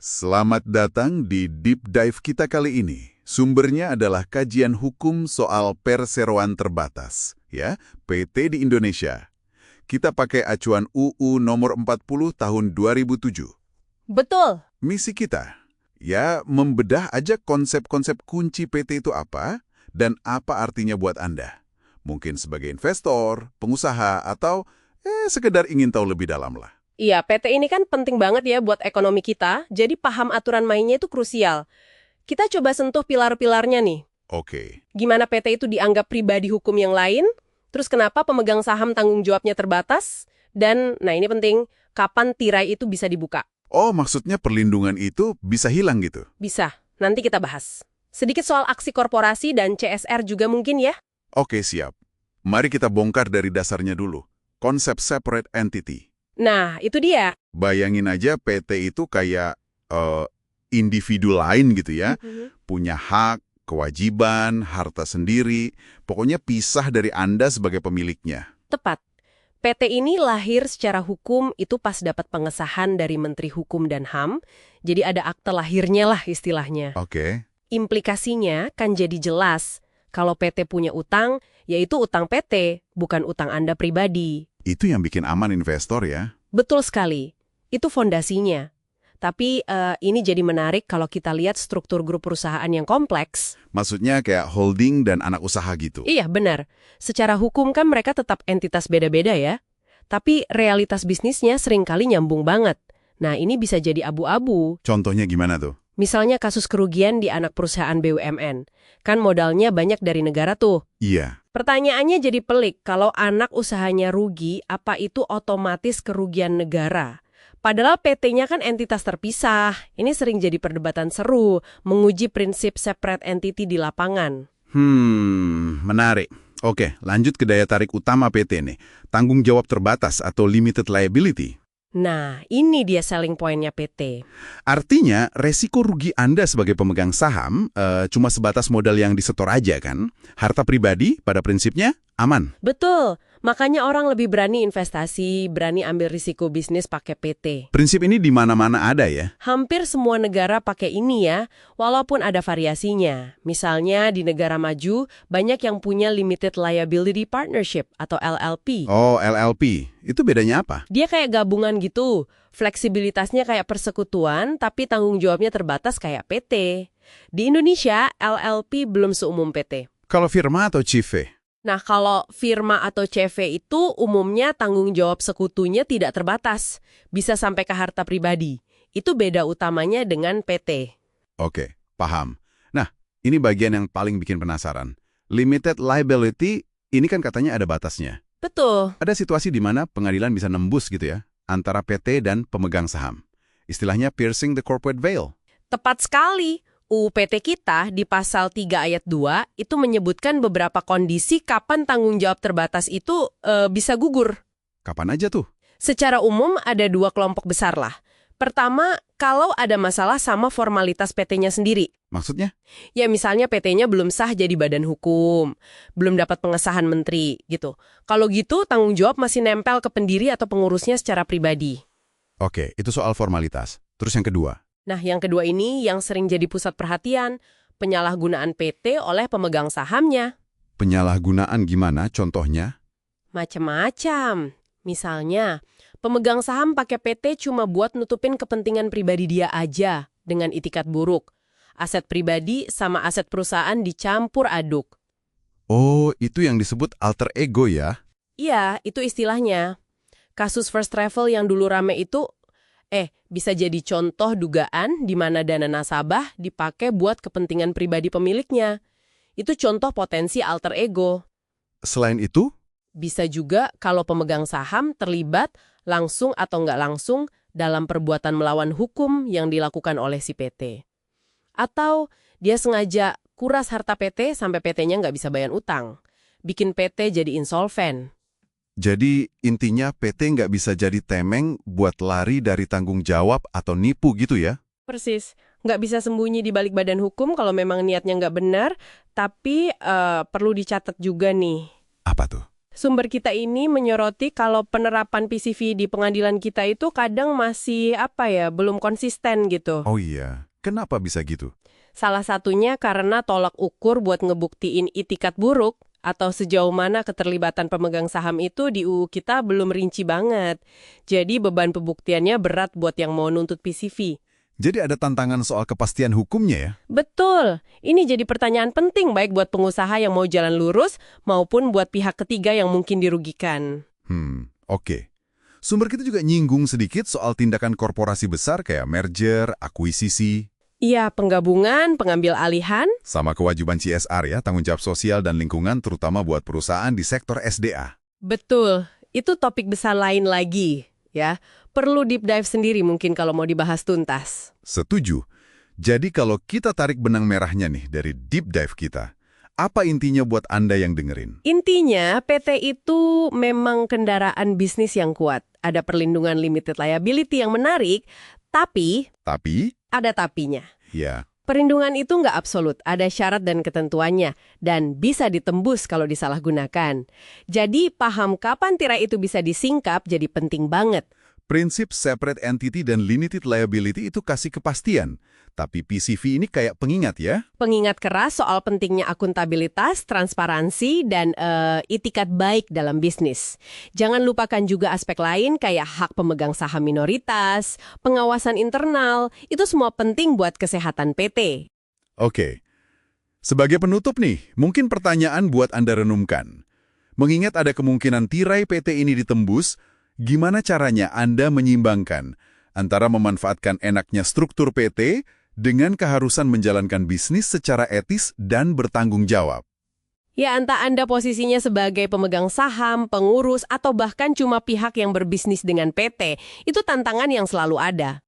Selamat datang di Deep Dive kita kali ini. Sumbernya adalah kajian hukum soal perseroan terbatas, ya, PT di Indonesia. Kita pakai acuan UU nomor 40 tahun 2007. Betul. Misi kita, ya, membedah aja konsep-konsep kunci PT itu apa dan apa artinya buat Anda. Mungkin sebagai investor, pengusaha, atau sekedar ingin tahu lebih dalam lah. Iya, PT ini kan penting banget ya buat ekonomi kita, jadi paham aturan mainnya itu krusial. Kita coba sentuh pilar-pilarnya nih. Oke. Gimana PT itu dianggap pribadi hukum yang lain, terus kenapa pemegang saham tanggung jawabnya terbatas, dan, nah ini penting, kapan tirai itu bisa dibuka. Oh, maksudnya perlindungan itu bisa hilang gitu? Bisa, nanti kita bahas. Sedikit soal aksi korporasi dan CSR juga mungkin ya? Oke, siap. Mari kita bongkar dari dasarnya dulu. Konsep separate entity. Nah, itu dia. Bayangin aja PT itu kayak individu lain gitu ya. Punya hak, kewajiban, harta sendiri. Pokoknya pisah dari Anda sebagai pemiliknya. Tepat. PT ini lahir secara hukum itu pas dapat pengesahan dari Menteri Hukum dan HAM, jadi ada akte lahirnya lah istilahnya. Oke. Implikasinya kan jadi jelas, kalau PT punya utang, yaitu utang PT, bukan utang Anda pribadi. Itu yang bikin aman investor ya. Betul sekali. Itu fondasinya. Tapi ini jadi menarik kalau kita lihat struktur grup perusahaan yang kompleks. Maksudnya kayak holding dan anak usaha gitu. Iya, benar. Secara hukum kan mereka tetap entitas beda-beda ya. Tapi realitas bisnisnya seringkali nyambung banget. Nah, ini bisa jadi abu-abu. Contohnya gimana tuh? Misalnya kasus kerugian di anak perusahaan BUMN. Kan modalnya banyak dari negara tuh. Iya. Pertanyaannya jadi pelik, kalau anak usahanya rugi, apa itu otomatis kerugian negara? Padahal PT-nya kan entitas terpisah. Ini sering jadi perdebatan seru, menguji prinsip separate entity di lapangan. Menarik. Oke, lanjut ke daya tarik utama PT nih. Tanggung jawab terbatas atau limited liability. Nah, ini dia selling point-nya PT. Artinya, resiko rugi Anda sebagai pemegang saham cuma sebatas modal yang disetor aja kan? Harta pribadi pada prinsipnya aman. Betul. Makanya orang lebih berani investasi, berani ambil risiko bisnis pakai PT. Prinsip ini di mana-mana ada ya? Hampir semua negara pakai ini ya, walaupun ada variasinya. Misalnya di negara maju, banyak yang punya Limited Liability Partnership atau LLP. Oh, LLP. Itu bedanya apa? Dia kayak gabungan gitu. Fleksibilitasnya kayak persekutuan, tapi tanggung jawabnya terbatas kayak PT. Di Indonesia, LLP belum seumum PT. Kalau firma atau CV? Nah, kalau firma atau CV itu umumnya tanggung jawab sekutunya tidak terbatas. Bisa sampai ke harta pribadi. Itu beda utamanya dengan PT. Oke, paham. Nah, ini bagian yang paling bikin penasaran. Limited liability, ini kan katanya ada batasnya. Betul. Ada situasi di mana pengadilan bisa nembus gitu ya, antara PT dan pemegang saham. Istilahnya piercing the corporate veil. Tepat sekali. UU PT kita di pasal 3 ayat 2 itu menyebutkan beberapa kondisi kapan tanggung jawab terbatas itu bisa gugur. Kapan aja tuh? Secara umum ada dua kelompok besar lah. Pertama, kalau ada masalah sama formalitas PT-nya sendiri. Maksudnya? Ya misalnya PT-nya belum sah jadi badan hukum, belum dapat pengesahan menteri gitu. Kalau gitu tanggung jawab masih nempel ke pendiri atau pengurusnya secara pribadi. Oke, itu soal formalitas. Terus yang kedua? Nah, yang kedua ini yang sering jadi pusat perhatian, penyalahgunaan PT oleh pemegang sahamnya. Penyalahgunaan gimana contohnya? Macam-macam. Misalnya, pemegang saham pakai PT cuma buat nutupin kepentingan pribadi dia aja dengan itikat buruk. Aset pribadi sama aset perusahaan dicampur aduk. Oh, itu yang disebut alter ego ya? Iya, itu istilahnya. Kasus First Travel yang dulu rame itu bisa jadi contoh dugaan di mana dana nasabah dipakai buat kepentingan pribadi pemiliknya. Itu contoh potensi alter ego. Selain itu? Bisa juga kalau pemegang saham terlibat langsung atau nggak langsung dalam perbuatan melawan hukum yang dilakukan oleh si PT. Atau dia sengaja kuras harta PT sampai PT-nya nggak bisa bayar utang. Bikin PT jadi insolven. Jadi intinya PT nggak bisa jadi temeng buat lari dari tanggung jawab atau nipu gitu ya? Persis. Nggak bisa sembunyi di balik badan hukum kalau memang niatnya nggak benar, tapi perlu dicatat juga nih. Apa tuh? Sumber kita ini menyoroti kalau penerapan PCV di pengadilan kita itu kadang masih belum konsisten gitu. Oh iya, kenapa bisa gitu? Salah satunya karena tolak ukur buat ngebuktiin itikat buruk atau sejauh mana keterlibatan pemegang saham itu di UU kita belum rinci banget. Jadi beban pembuktiannya berat buat yang mau nuntut PCV. Jadi ada tantangan soal kepastian hukumnya ya? Betul. Ini jadi pertanyaan penting baik buat pengusaha yang mau jalan lurus maupun buat pihak ketiga yang mungkin dirugikan. Oke. Sumber kita juga nyinggung sedikit soal tindakan korporasi besar kayak merger, akuisisi, Iya, penggabungan, pengambil alihan. sama kewajiban CSR ya, tanggung jawab sosial dan lingkungan terutama buat perusahaan di sektor SDA. Betul. Itu topik besar lain lagi, ya. Perlu deep dive sendiri mungkin kalau mau dibahas tuntas. Setuju. Jadi kalau kita tarik benang merahnya nih dari deep dive kita, apa intinya buat Anda yang dengerin? Intinya, PT itu memang kendaraan bisnis yang kuat. Ada perlindungan limited liability yang menarik, tapi Tapi, ada tapinya. ya, Perlindungan itu nggak absolut, ada syarat dan ketentuannya, dan bisa ditembus kalau disalahgunakan. Jadi, paham kapan tirai itu bisa disingkap jadi penting banget. prinsip separate entity dan limited liability itu kasih kepastian. Tapi PCV ini kayak pengingat ya. Pengingat keras soal pentingnya akuntabilitas, transparansi, dan itikat baik dalam bisnis. Jangan lupakan juga aspek lain kayak hak pemegang saham minoritas, pengawasan internal, itu semua penting buat kesehatan PT. Oke. Sebagai penutup nih, mungkin pertanyaan buat Anda renungkan. Mengingat ada kemungkinan tirai PT ini ditembus, gimana caranya Anda menyimbangkan antara memanfaatkan enaknya struktur PT dengan keharusan menjalankan bisnis secara etis dan bertanggung jawab? Ya, entah Anda posisinya sebagai pemegang saham, pengurus, atau bahkan cuma pihak yang berbisnis dengan PT, itu tantangan yang selalu ada.